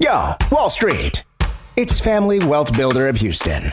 Yo, Wall Street. It's Family Wealth Builder of Houston.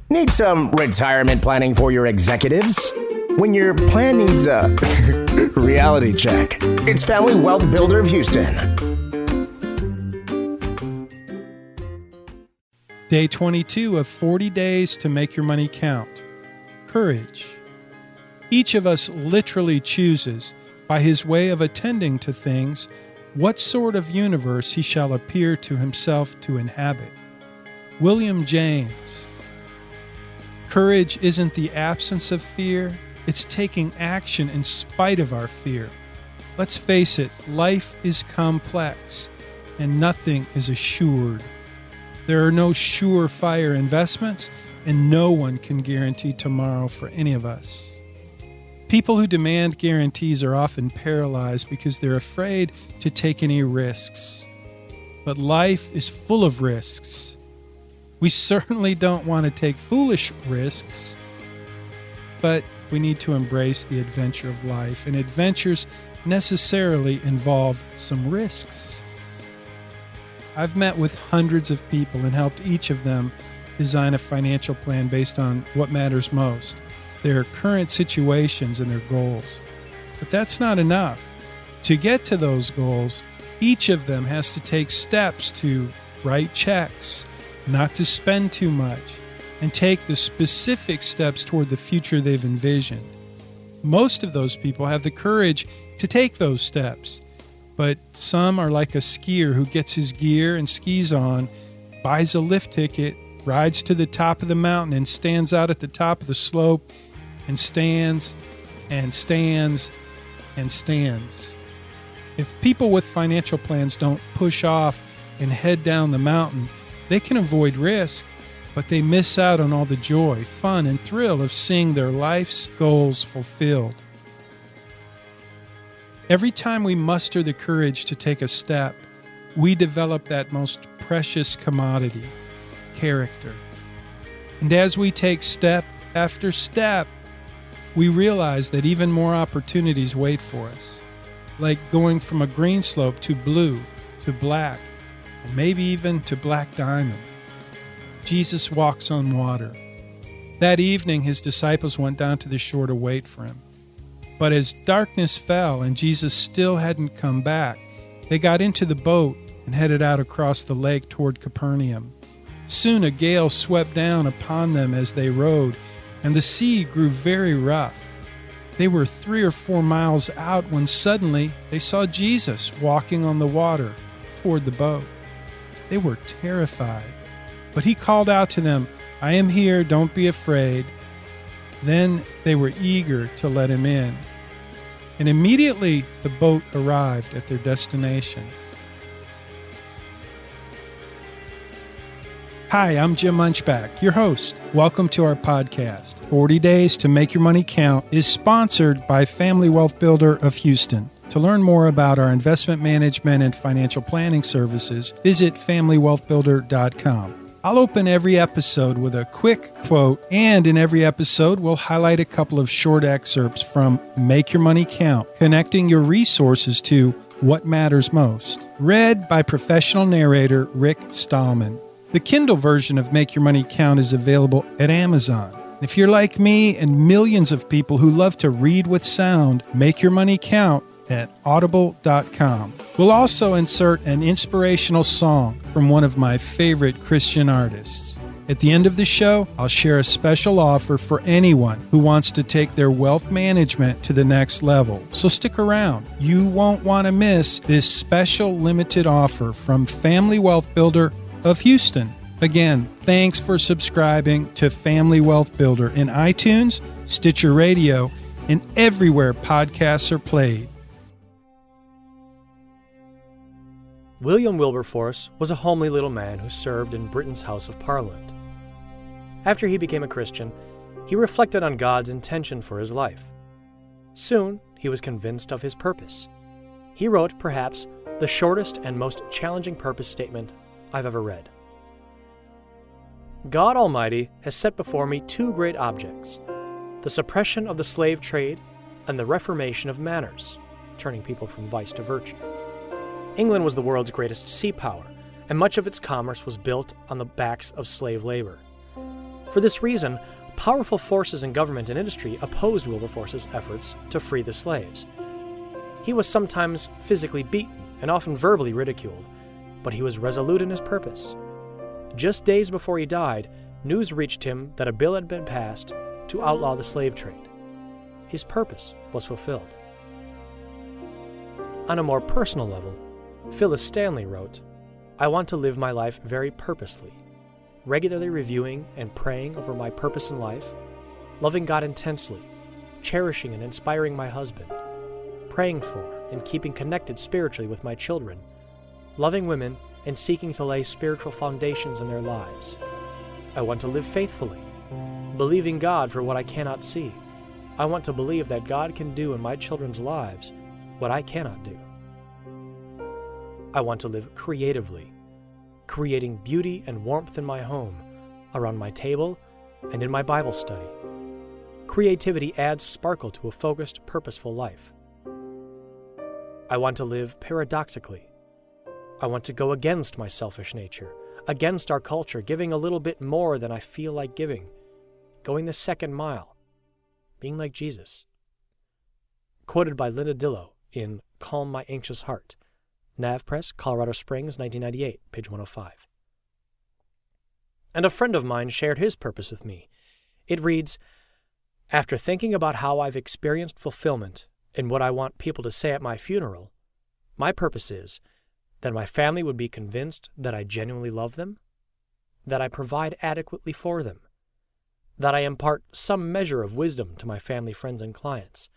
Need some retirement planning for your executives? When your plan needs a reality check, it's Family Wealth Builder of Houston. Day 22 of 40 days to make your money count. Courage. Each of us literally chooses, by his way of attending to things, what sort of universe he shall appear to himself to inhabit. William James. Courage isn't the absence of fear, it's taking action in spite of our fear. Let's face it, life is complex, and nothing is assured. There are no surefire investments, and no one can guarantee tomorrow for any of us. People who demand guarantees are often paralyzed because they're afraid to take any risks. But life is full of risks. We certainly don't want to take foolish risks, but we need to embrace the adventure of life, and adventures necessarily involve some risks. I've met with hundreds of people and helped each of them design a financial plan based on what matters most, their current situations and their goals. But that's not enough. To get to those goals, each of them has to take steps to write checks, not to spend too much, and take the specific steps toward the future they've envisioned. Most of those people have the courage to take those steps, but some are like a skier who gets his gear and skis on, buys a lift ticket, rides to the top of the mountain, and stands out at the top of the slope and stands and stands and stands. If people with financial plans don't push off and head down the mountain, they can avoid risk, but they miss out on all the joy, fun, and thrill of seeing their life's goals fulfilled. Every time we muster the courage to take a step, we develop that most precious commodity, character. And as we take step after step, we realize that even more opportunities wait for us, like going from a green slope to blue, to black, and maybe even to black diamond. Jesus walks on water. That evening, his disciples went down to the shore to wait for him. But as darkness fell and Jesus still hadn't come back, they got into the boat and headed out across the lake toward Capernaum. Soon a gale swept down upon them as they rowed, and the sea grew very rough. They were 3 or 4 miles out when suddenly they saw Jesus walking on the water toward the boat. They were terrified, but he called out to them, "I am here, don't be afraid." Then they were eager to let him in, and immediately the boat arrived at their destination. Hi, I'm Jim Munchback, your host. Welcome to our podcast. 40 Days to Make Your Money Count is sponsored by Family Wealth Builder of Houston. To learn more about our investment management and financial planning services, visit FamilyWealthBuilder.com. I'll open every episode with a quick quote, and in every episode, we'll highlight a couple of short excerpts from Make Your Money Count, connecting your resources to what matters most. Read by professional narrator Rick Stallman. The Kindle version of Make Your Money Count is available at Amazon. If you're like me and millions of people who love to read with sound, Make Your Money Count at audible.com. We'll also insert an inspirational song from one of my favorite Christian artists. At the end of the show, I'll share a special offer for anyone who wants to take their wealth management to the next level. So stick around. You won't want to miss this special limited offer from Family Wealth Builder of Houston. Again, thanks for subscribing to Family Wealth Builder in iTunes, Stitcher Radio, and everywhere podcasts are played. William Wilberforce was a homely little man who served in Britain's House of Parliament. After he became a Christian, he reflected on God's intention for his life. Soon, he was convinced of his purpose. He wrote, perhaps, the shortest and most challenging purpose statement I've ever read. God Almighty has set before me 2 great objects, the suppression of the slave trade and the reformation of manners, turning people from vice to virtue. England was the world's greatest sea power, and much of its commerce was built on the backs of slave labor. For this reason, powerful forces in government and industry opposed Wilberforce's efforts to free the slaves. He was sometimes physically beaten and often verbally ridiculed, but he was resolute in his purpose. Just days before he died, news reached him that a bill had been passed to outlaw the slave trade. His purpose was fulfilled. On a more personal level, Phyllis Stanley wrote, "I want to live my life very purposely, regularly reviewing and praying over my purpose in life, loving God intensely, cherishing and inspiring my husband, praying for and keeping connected spiritually with my children, loving women and seeking to lay spiritual foundations in their lives. I want to live faithfully, believing God for what I cannot see. I want to believe that God can do in my children's lives what I cannot do. I want to live creatively, creating beauty and warmth in my home, around my table, and in my Bible study. Creativity adds sparkle to a focused, purposeful life. I want to live paradoxically. I want to go against my selfish nature, against our culture, giving a little bit more than I feel like giving, going the second mile, being like Jesus." Quoted by Linda Dillow in Calm My Anxious Heart, Nav Press, Colorado Springs, 1998, page 105. And a friend of mine shared his purpose with me. It reads, "After thinking about how I've experienced fulfillment in what I want people to say at my funeral, my purpose is that my family would be convinced that I genuinely love them, that I provide adequately for them, that I impart some measure of wisdom to my family, friends, and clients,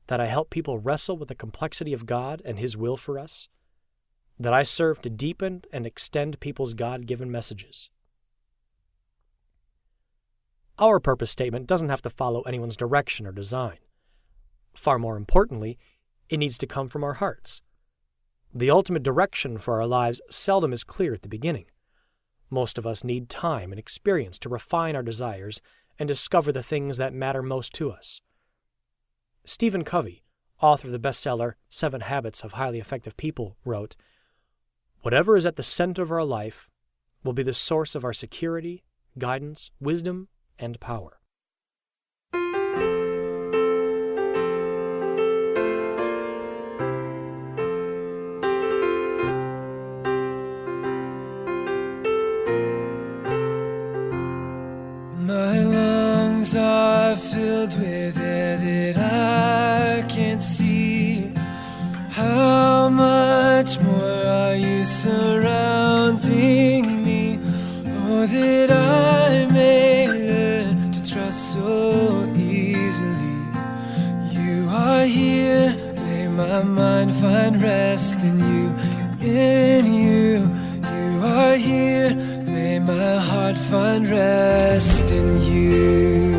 that I help people wrestle with the complexity of God and His will for us, that I serve to deepen and extend people's God-given messages." Our purpose statement doesn't have to follow anyone's direction or design. Far more importantly, it needs to come from our hearts. The ultimate direction for our lives seldom is clear at the beginning. Most of us need time and experience to refine our desires and discover the things that matter most to us. Stephen Covey, author of the bestseller 7 Habits of Highly Effective People, wrote, "Whatever is at the center of our life will be the source of our security, guidance, wisdom, and power." My lungs are filled with air that I can't see. How much more are you surrounding me? Oh, that I may learn to trust so easily. You are here, may my mind find rest in you. In you, you are here, may my heart find rest in you.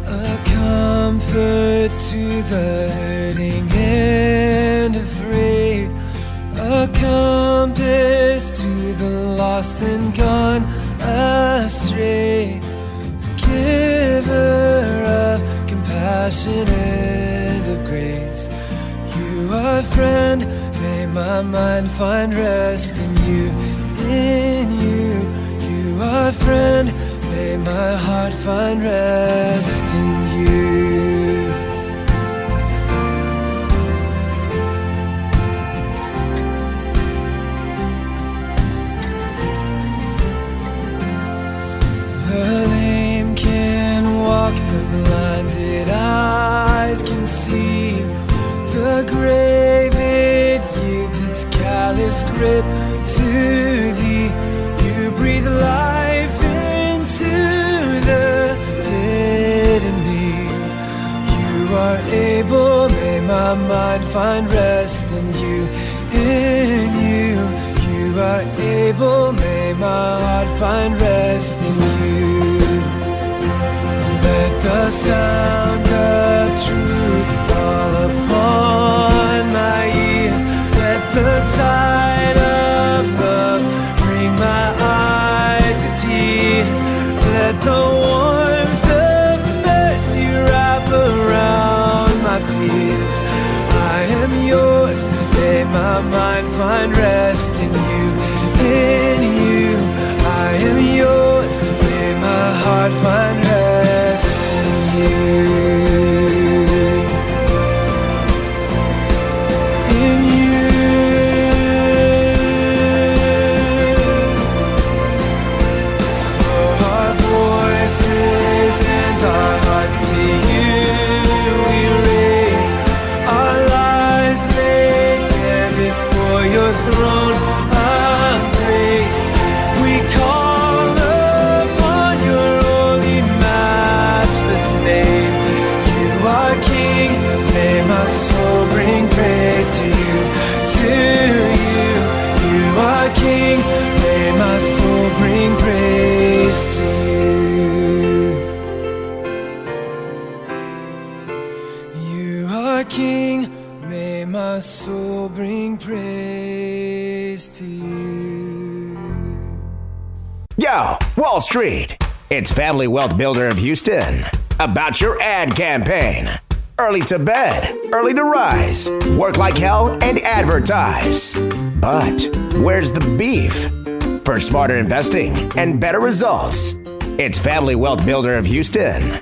A comfort to the hurting and afraid, a compass to the lost and gone astray, giver of compassion and of grace. You are a friend, may my mind find rest in you. In you, you are a friend, may my heart find rest in you. The lame can walk, the blinded eyes can see. The grave it yields its callous grip to thee. You breathe life into the dead in me. You are able, may my mind find rest in you. In you, you are able, may my heart find rest in you. Let the sound of truth fall upon my ears. Let the sight of love bring my eyes to tears. Let the warmth find rest in you. In you, I am yours. May my heart find rest in you. In you. So our voices and our hearts to you we raise. Our lives laid bare before your throne of grace. We call upon your holy, matchless name. You are King, may my soul bring praise to you. To you, you are King, may my soul bring praise to you. You are King, may my soul bring praise to you. Yo, Wall Street. It's Family Wealth Builder of Houston. About your ad campaign. Early to bed, early to rise, work like hell and advertise. But where's the beef? For smarter investing and better results, it's Family Wealth Builder of Houston.